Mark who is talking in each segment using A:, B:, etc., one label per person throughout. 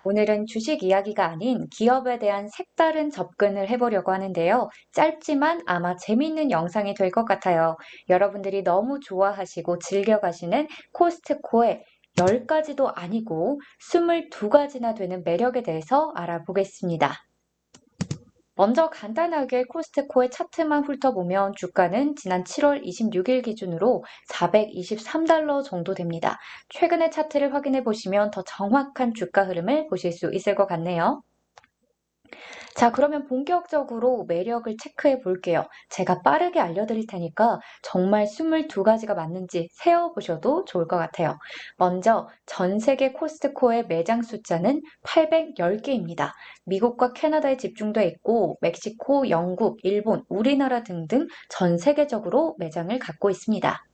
A: 오늘은 주식 이야기가 아닌 기업에 대한 색다른 접근을 해보려고 하는데요. 짧지만 아마 재미있는 영상이 될 것 같아요. 여러분들이 너무 좋아하시고 즐겨가시는 코스트코의 10가지도 아니고 22가지나 되는 매력에 대해서 알아보겠습니다. 먼저 간단하게 코스트코의 차트만 훑어보면 주가는 지난 7월 26일 기준으로 423달러 정도 됩니다. 최근의 차트를 확인해 보시면 더 정확한 주가 흐름을 보실 수 있을 것 같네요. 자, 그러면 본격적으로 매력을 체크해 볼게요. 제가 빠르게 알려드릴 테니까 정말 22가지가 맞는지 세어보셔도 좋을 것 같아요. 먼저 전 세계 코스트코의 매장 숫자는 810개입니다. 미국과 캐나다에 집중돼 있고 멕시코, 영국, 일본, 우리나라 등등 전 세계적으로 매장을 갖고 있습니다.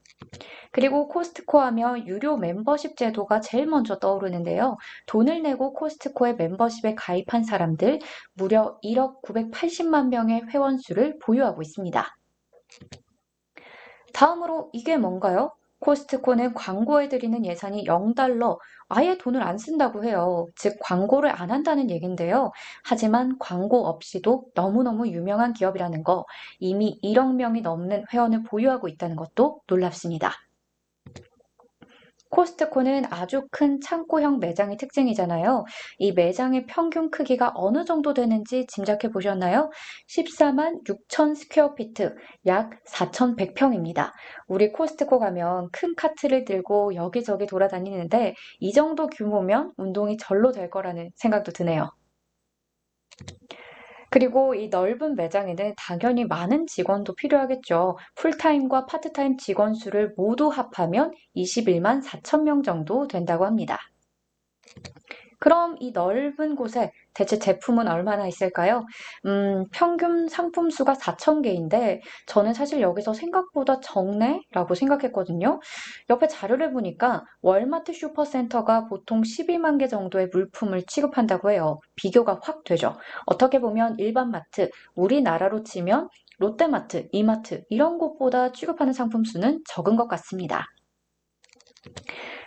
A: 그리고 코스트코 하면 유료 멤버십 제도가 제일 먼저 떠오르는데요. 돈을 내고 코스트코의 멤버십에 가입한 사람들 무려 1억 980만 명의 회원 수를 보유하고 있습니다. 다음으로 이게 뭔가요? 코스트코는 광고에 들이는 예산이 0달러, 아예 돈을 안 쓴다고 해요. 즉 광고를 안 한다는 얘긴데요. 하지만 광고 없이도 너무너무 유명한 기업이라는 거, 이미 1억 명이 넘는 회원을 보유하고 있다는 것도 놀랍습니다. 코스트코는 아주 큰 창고형 매장이 특징이잖아요. 이 매장의 평균 크기가 어느 정도 되는지 짐작해 보셨나요? 14만 6천 스퀘어피트, 약 4,100평입니다. 우리 코스트코 가면 큰 카트를 들고 여기저기 돌아다니는데 이 정도 규모면 운동이 절로 될 거라는 생각도 드네요. 그리고 이 넓은 매장에는 당연히 많은 직원도 필요하겠죠. 풀타임과 파트타임 직원 수를 모두 합하면 21만 4천 명 정도 된다고 합니다. 그럼 이 넓은 곳에 대체 제품은 얼마나 있을까요? 평균 상품 수가 4천 개인데 저는 사실 여기서 생각보다 적네라고 생각했거든요. 옆에 자료를 보니까 월마트 슈퍼센터가 보통 12만 개 정도의 물품을 취급한다고 해요. 비교가 확 되죠. 어떻게 보면 일반 마트, 우리나라로 치면 롯데마트, 이마트 이런 곳보다 취급하는 상품 수는 적은 것 같습니다.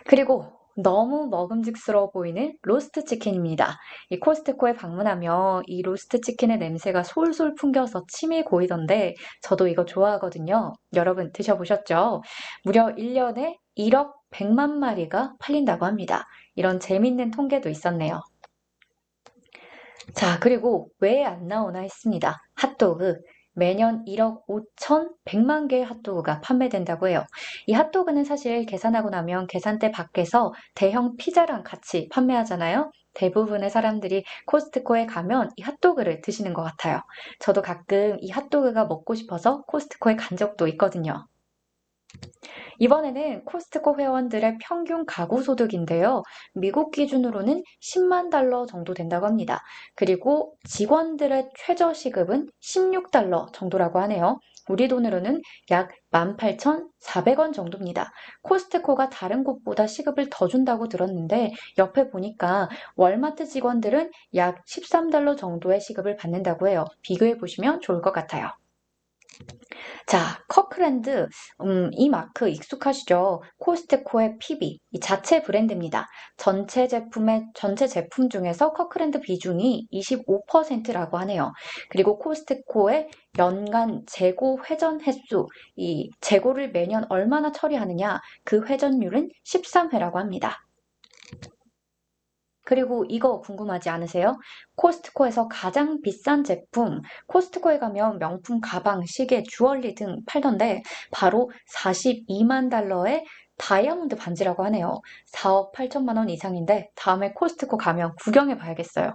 A: 그리고 너무 먹음직스러워 보이는 로스트 치킨입니다. 이 코스트코에 방문하면 이 로스트 치킨의 냄새가 솔솔 풍겨서 침이 고이던데 저도 이거 좋아하거든요. 여러분 드셔보셨죠? 무려 1년에 1억 100만 마리가 팔린다고 합니다. 이런 재밌는 통계도 있었네요. 자, 그리고 왜 안 나오나 했습니다. 핫도그. 매년 1억 5천 100만 개의 핫도그가 판매된다고 해요. 이 핫도그는 사실 계산하고 나면 계산대 밖에서 대형 피자랑 같이 판매하잖아요. 대부분의 사람들이 코스트코에 가면 이 핫도그를 드시는 것 같아요. 저도 가끔 이 핫도그가 먹고 싶어서 코스트코에 간 적도 있거든요. 이번에는 코스트코 회원들의 평균 가구 소득인데요. 미국 기준으로는 10만 달러 정도 된다고 합니다. 그리고 직원들의 최저 시급은 16달러 정도라고 하네요. 우리 돈으로는 약 18,400원 정도입니다. 코스트코가 다른 곳보다 시급을 더 준다고 들었는데 옆에 보니까 월마트 직원들은 약 13달러 정도의 시급을 받는다고 해요. 비교해 보시면 좋을 것 같아요. 자, 커크랜드, 이 마크 익숙하시죠? 코스트코의 PB, 이 자체 브랜드입니다. 전체 제품 중에서 커크랜드 비중이 25%라고 하네요. 그리고 코스트코의 연간 재고 회전 횟수, 이 재고를 매년 얼마나 처리하느냐, 그 회전율은 13회라고 합니다. 그리고 이거 궁금하지 않으세요? 코스트코에서 가장 비싼 제품, 코스트코에 가면 명품 가방, 시계, 주얼리 등 팔던데 바로 42만 달러의 다이아몬드 반지라고 하네요. 4억 8천만 원 이상인데 다음에 코스트코 가면 구경해 봐야겠어요.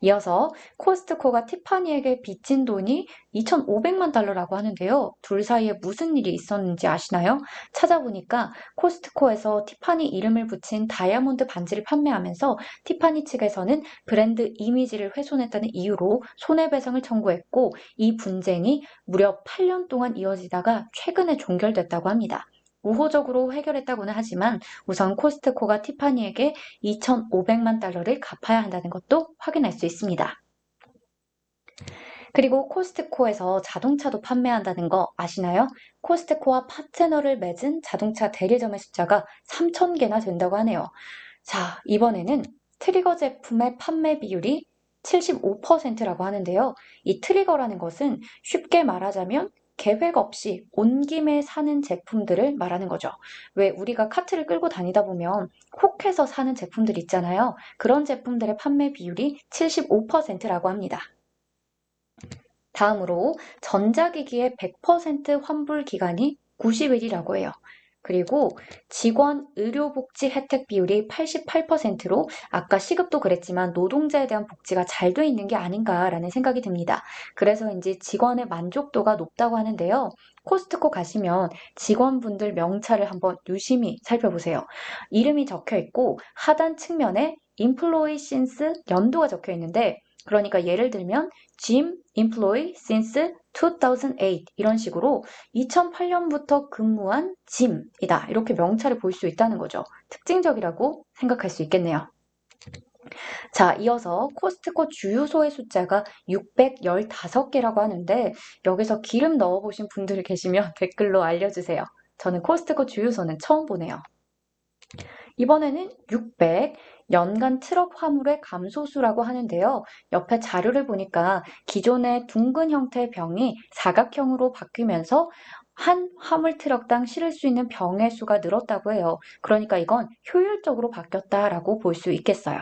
A: 이어서 코스트코가 티파니에게 빚진 돈이 2,500만 달러라고 하는데요. 둘 사이에 무슨 일이 있었는지 아시나요? 찾아보니까 코스트코에서 티파니 이름을 붙인 다이아몬드 반지를 판매하면서 티파니 측에서는 브랜드 이미지를 훼손했다는 이유로 손해배상을 청구했고 이 분쟁이 무려 8년 동안 이어지다가 최근에 종결됐다고 합니다. 우호적으로 해결했다고는 하지만 우선 코스트코가 티파니에게 2,500만 달러를 갚아야 한다는 것도 확인할 수 있습니다. 그리고 코스트코에서 자동차도 판매한다는 거 아시나요? 코스트코와 파트너를 맺은 자동차 대리점의 숫자가 3,000개나 된다고 하네요. 자, 이번에는 트리거 제품의 판매 비율이 75%라고 하는데요. 이 트리거라는 것은 쉽게 말하자면 계획 없이 온 김에 사는 제품들을 말하는 거죠. 왜 우리가 카트를 끌고 다니다 보면 혹해서 사는 제품들 있잖아요. 그런 제품들의 판매 비율이 75%라고 합니다. 다음으로 전자기기의 100% 환불 기간이 90일이라고 해요. 그리고 직원 의료복지 혜택 비율이 88%로 아까 시급도 그랬지만 노동자에 대한 복지가 잘 돼 있는 게 아닌가라는 생각이 듭니다. 그래서인지 직원의 만족도가 높다고 하는데요. 코스트코 가시면 직원분들 명찰을 한번 유심히 살펴보세요. 이름이 적혀 있고 하단 측면에 Employee Since 연도가 적혀 있는데 그러니까 예를 들면 Gym Employee Since 2008 이런 식으로 2008년부터 근무한 짐이다. 이렇게 명찰을 볼 수 있다는 거죠. 특징적이라고 생각할 수 있겠네요. 자, 이어서 코스트코 주유소의 숫자가 615개라고 하는데 여기서 기름 넣어보신 분들이 계시면 댓글로 알려주세요. 저는 코스트코 주유소는 처음 보네요. 이번에는 600, 연간 트럭 화물의 감소수라고 하는데요. 옆에 자료를 보니까 기존의 둥근 형태의 병이 사각형으로 바뀌면서 한 화물 트럭당 실을 수 있는 병의 수가 늘었다고 해요. 그러니까 이건 효율적으로 바뀌었다라고 볼 수 있겠어요.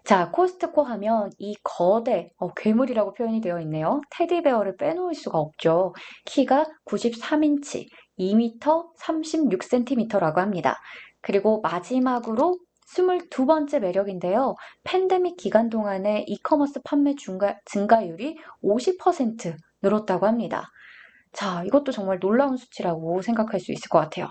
A: 자, 코스트코 하면 이 거대, 괴물이라고 표현이 되어 있네요. 테디베어를 빼놓을 수가 없죠. 키가 93인치, 2m 36cm라고 합니다. 그리고 마지막으로 22번째 매력인데요. 팬데믹 기간 동안에 이커머스 판매 증가율이 50% 늘었다고 합니다. 자, 이것도 정말 놀라운 수치라고 생각할 수 있을 것 같아요.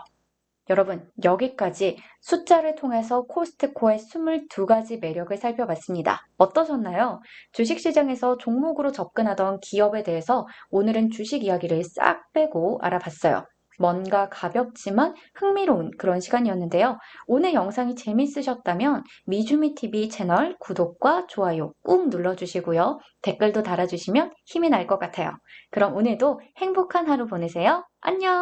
A: 여러분, 여기까지 숫자를 통해서 코스트코의 22가지 매력을 살펴봤습니다. 어떠셨나요? 주식시장에서 종목으로 접근하던 기업에 대해서 오늘은 주식 이야기를 싹 빼고 알아봤어요. 뭔가 가볍지만 흥미로운 그런 시간이었는데요. 오늘 영상이 재밌으셨다면 미주미TV 채널 구독과 좋아요 꾹 눌러주시고요. 댓글도 달아주시면 힘이 날 것 같아요. 그럼 오늘도 행복한 하루 보내세요. 안녕!